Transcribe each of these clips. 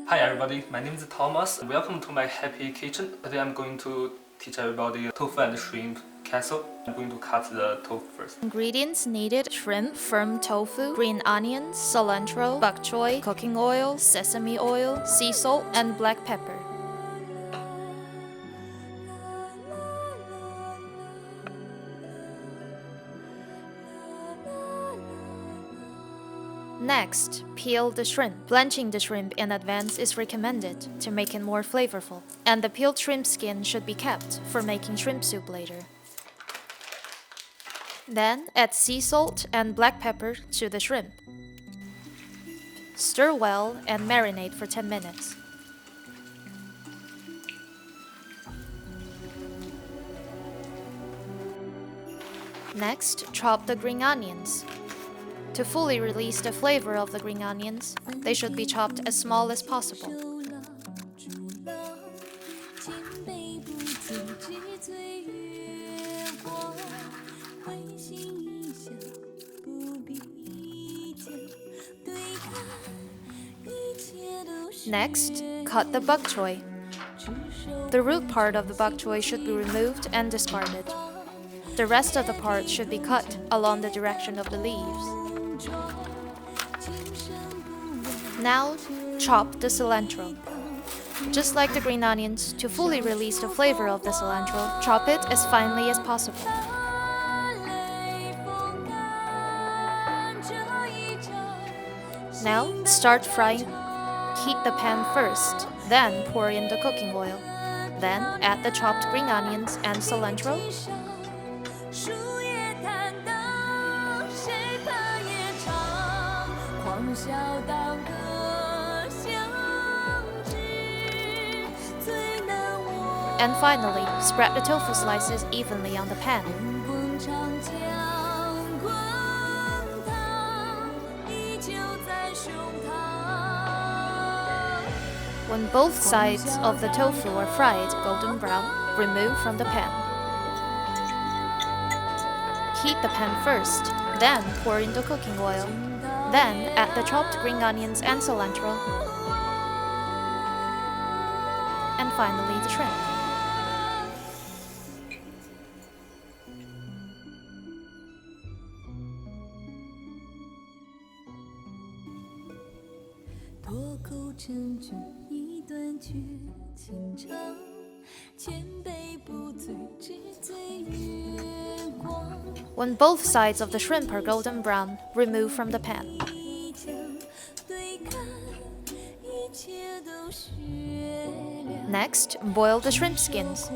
Hi everybody, my name is Thomas. Welcome to my happy kitchen. Today I'm going to teach everybody tofu and shrimp casserole. I'm going to cut the tofu first. Ingredients needed: shrimp, firm tofu, green onions, cilantro, bok choy, cooking oil, sesame oil, sea salt, and black pepper. Next, peel the shrimp. Blanching the shrimp in advance is recommended to make it more flavorful, and the peeled shrimp skin should be kept for making shrimp soup later. Then, add sea salt and black pepper to the shrimp. Stir well and marinate for 10 minutes. Next, chop the green onions. To fully release the flavor of the green onions, they should be chopped as small as possible. Next, cut the bok choy. The root part of the bok choy should be removed and discarded. The rest of the part should be cut along the direction of the leaves. Now, chop the cilantro. Just like the green onions, to fully release the flavor of the cilantro, chop it as finely as possible. Now, start frying. Heat the pan first, then pour in the cooking oil. Then add the chopped green onions and cilantro. And finally, spread the tofu slices evenly on the pan. When both sides of the tofu are fried golden brown, remove from the pan. Heat the pan first, then pour in the cooking oil. Then add the chopped green onions and cilantro. And finally, the shrimp. When both sides of the shrimp are golden brown, remove from the pan. Next, boil the shrimp skins.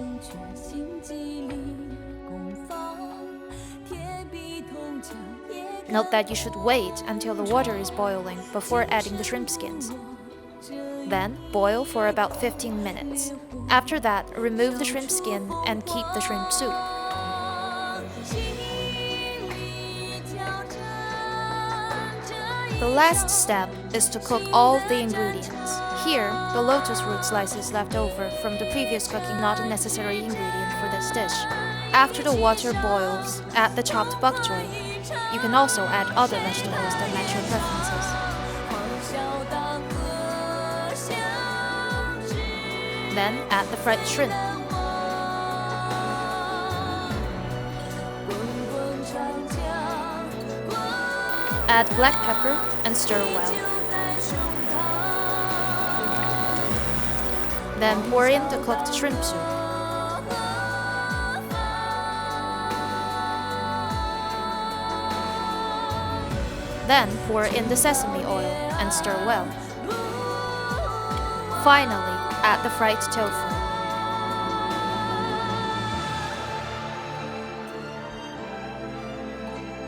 Note that you should wait until the water is boiling before adding the shrimp skins. Then, boil for about 15 minutes. After that, remove the shrimp skin and keep the shrimp soup. The last step is to cook all the ingredients. Here, the lotus root slices left over from the previous cooking not a necessary ingredient for this dish. After the water boils, add the chopped bok choy. You can also add other vegetables that match your preferences. Then add the fried shrimp. Add black pepper and stir well. Then pour in the cooked shrimp soup. Then pour in the sesame oil and stir well. Finally, add the fried tofu.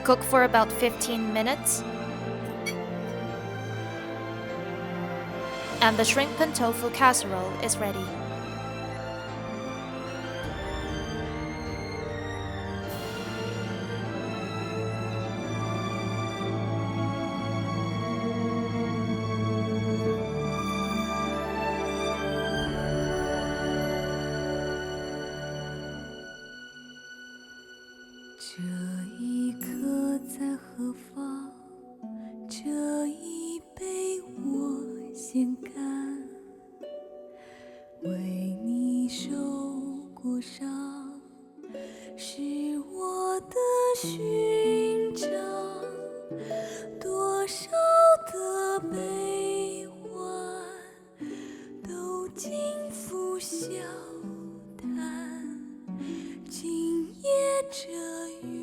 Cook for about 15 minutes. And the shrimp and tofu casserole is ready. 为你受过伤，是我的勋章，多少的悲欢都尽付笑谈，今夜这月